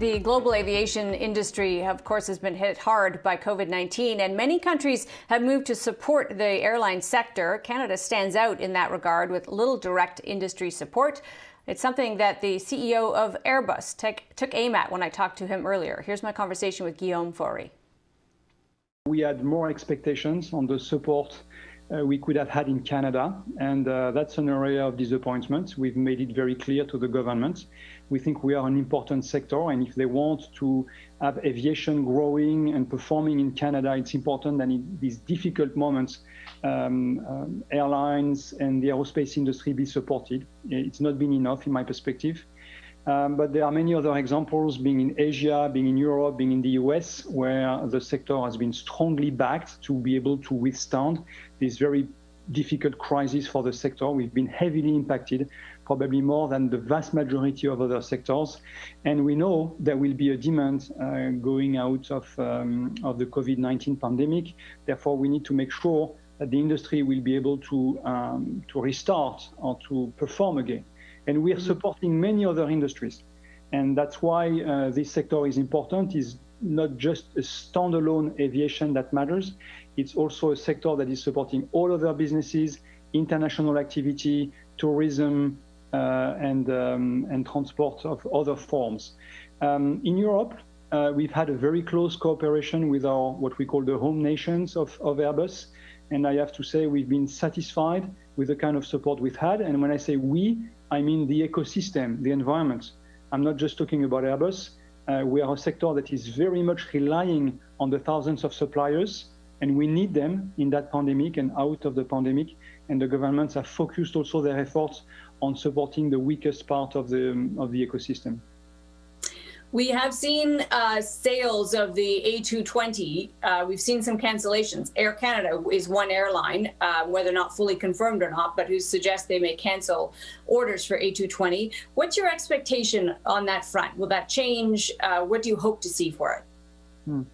The global aviation industry, of course, has been hit hard by COVID-19, and many countries have moved to support the airline sector. Canada stands out in that regard with little direct industry support. It's something that the CEO of Airbus took aim at when I talked to him earlier. Here's my conversation with Guillaume Faury. We had more expectations on the support we could have had in Canada, and that's an area of disappointment. We've made it very clear to the government. We think we are an important sector, and if they want to have aviation growing and performing in Canada, it's important that in these difficult moments, airlines and the aerospace industry be supported. It's not been enough in my perspective. But there are many other examples, being in Asia, being in Europe, being in the US, where the sector has been strongly backed to be able to withstand this very difficult crisis for the sector. We've been heavily impacted, probably more than the vast majority of other sectors. And we know there will be a demand going out of the COVID-19 pandemic. Therefore, we need to make sure that the industry will be able to restart or to perform again. And we are supporting many other industries. And that's why this sector is important. It's not just a standalone aviation that matters. It's also a sector that is supporting all other businesses, international activity, tourism, and transport of other forms. In Europe, we've had a very close cooperation with our what we call the home nations of Airbus. And I have to say we've been satisfied with the kind of support we've had. And when I say we, I mean the ecosystem, the environment. I'm not just talking about Airbus. We are a sector that is very much relying on the thousands of suppliers, and we need them in that pandemic and out of the pandemic. And the governments have focused also their efforts on supporting the weakest part of the ecosystem. We have seen sales of the A220. We've seen some cancellations. Air Canada is one airline, whether or not fully confirmed or not, but who suggests they may cancel orders for A220. What's your expectation on that front? Will that change? What do you hope to see for it?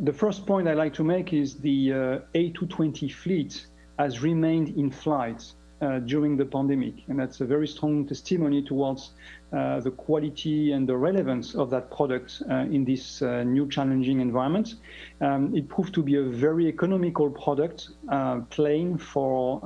The first point I'd like to make is the A220 fleet has remained in flight during the pandemic. And that's a very strong testimony towards the quality and the relevance of that product in this new challenging environment. It proved to be a very economical product, plane for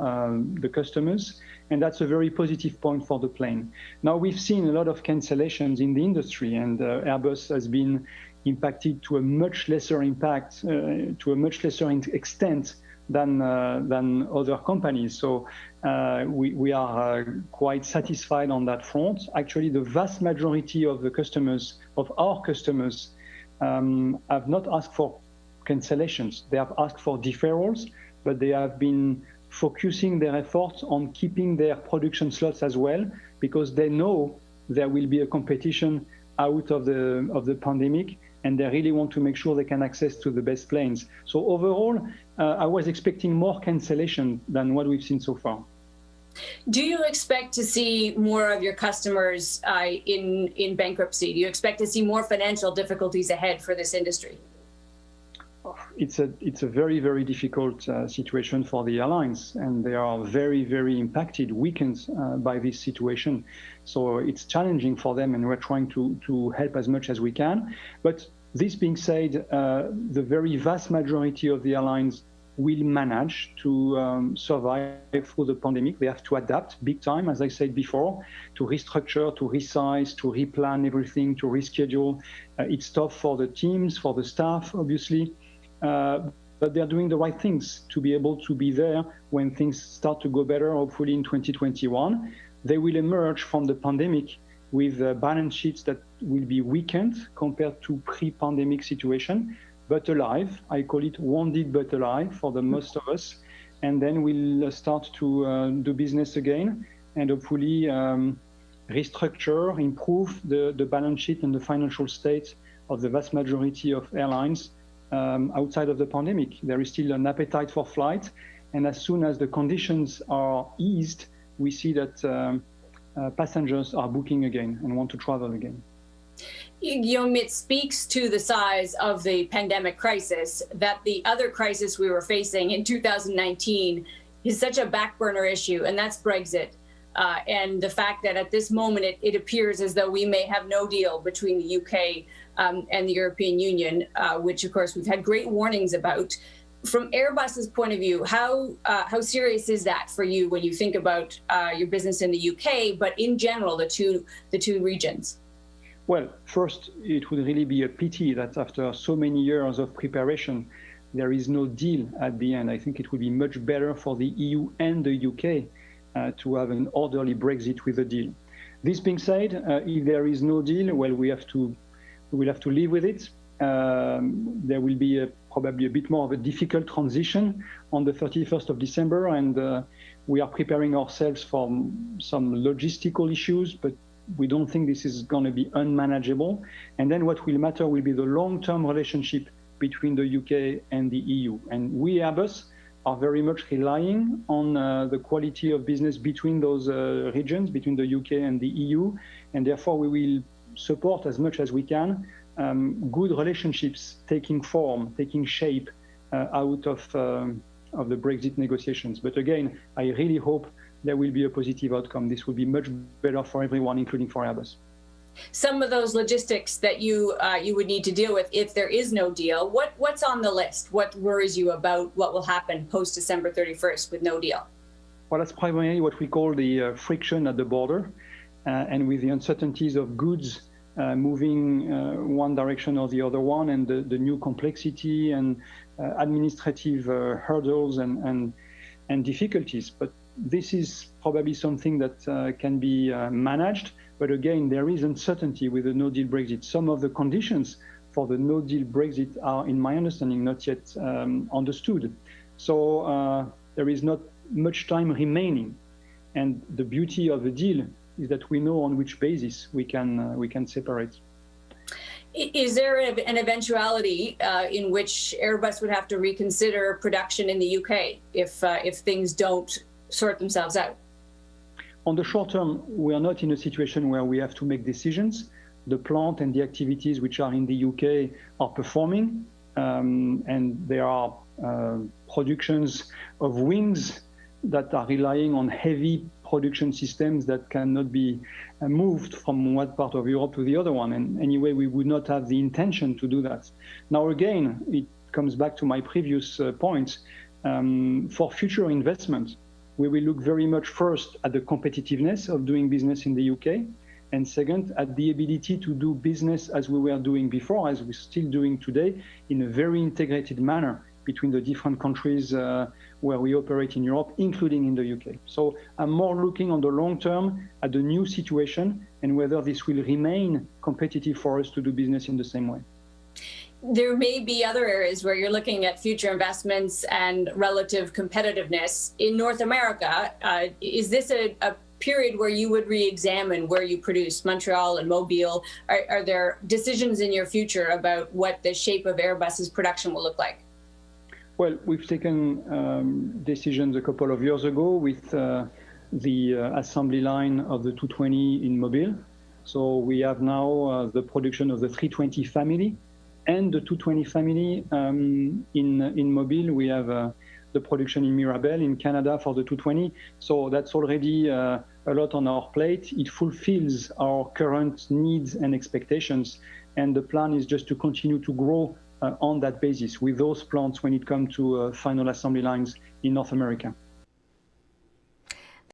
the customers. And that's a very positive point for the plane. Now, we've seen a lot of cancellations in the industry, and Airbus has been impacted to a much lesser impact, to a much lesser extent than other companies. So we are quite satisfied on that front. Actually, the vast majority of the customers, of our customers, have not asked for cancellations. They have asked for deferrals, but they have been focusing their efforts on keeping their production slots as well, because they know there will be a competition out of the pandemic, and they really want to make sure they can access to the best planes. So overall, I was expecting more cancellation than what we've seen so far. Do you expect to see more of your customers in bankruptcy? Do you expect to see more financial difficulties ahead for this industry? It's a very, very difficult situation for the airlines, and they are very, very impacted, weakened by this situation. So it's challenging for them, and we're trying to help as much as we can. But this being said, the very vast majority of the airlines will manage to survive through the pandemic. They have to adapt big time, as I said before, to restructure, to resize, to replan everything, to reschedule. It's tough for the teams, for the staff, obviously. But they're doing the right things to be able to be there when things start to go better, hopefully in 2021. They will emerge from the pandemic with balance sheets that will be weakened compared to pre-pandemic situation, but alive. I call it wounded but alive for the most of us. And then we'll start to do business again and hopefully restructure, improve the balance sheet and the financial state of the vast majority of airlines outside of the pandemic. There is still an appetite for flight. And as soon as the conditions are eased, we see that passengers are booking again and want to travel again. Guillaume, it speaks to the size of the pandemic crisis that the other crisis we were facing in 2019 is such a back burner issue, and that's Brexit. and the fact that at this moment it appears as though we may have no deal between the UK and the European Union, which of course we've had great warnings about. From Airbus's point of view, how serious is that for you when you think about your business in the UK, but in general the two regions? Well, first, it would really be a pity that after so many years of preparation, there is no deal at the end. I think it would be much better for the EU and the UK to have an orderly Brexit with a deal. This being said, if there is no deal, well, we will have to live with it. There will be probably a bit more of a difficult transition on the 31st of December, and we are preparing ourselves for some logistical issues, but we don't think this is going to be unmanageable. And then what will matter will be the long-term relationship between the UK and the EU. And we, Airbus, are very much relying on the quality of business between those regions, between the UK and the EU. And therefore, we will support as much as we can good relationships taking form, taking shape out of the Brexit negotiations. But again, I really hope there will be a positive outcome. This will be much better for everyone, including for Airbus. Some of those logistics that you would need to deal with if there is no deal, what's on the list? What worries you about what will happen post December 31st with no deal? Well, that's primarily what we call the friction at the border, and with the uncertainties of goods moving one direction or the other one, and the new complexity and administrative hurdles and difficulties. But this is probably something that can be managed. But again, there is uncertainty with the no-deal Brexit. Some of the conditions for the no-deal Brexit are, in my understanding, not yet understood. So there is not much time remaining. And the beauty of the deal is that we know on which basis we can separate. Is there an eventuality in which Airbus would have to reconsider production in the UK if things don't sort themselves out? On the short term, we are not in a situation where we have to make decisions. The plant and the activities which are in the UK are performing, and there are productions of wings that are relying on heavy production systems that cannot be moved from one part of Europe to the other one. And anyway, we would not have the intention to do that. Now, again, it comes back to my previous point. For future investment, we will look very much first at the competitiveness of doing business in the UK, and second, at the ability to do business as we were doing before, as we're still doing today, in a very integrated manner between the different countries where we operate in Europe, including in the UK. So I'm more looking on the long term at the new situation and whether this will remain competitive for us to do business in the same way. There may be other areas where you're looking at future investments and relative competitiveness. In North America, is this a period where you would re-examine where you produce, Montreal and Mobile? Are there decisions in your future about what the shape of Airbus's production will look like? Well, we've taken decisions a couple of years ago with the assembly line of the 220 in Mobile. So we have now the production of the 320 family and the 220 family in Mobile. We have the production in Mirabel in Canada for the 220. So that's already a lot on our plate. It fulfills our current needs and expectations. And the plan is just to continue to grow on that basis with those plants when it comes to final assembly lines in North America.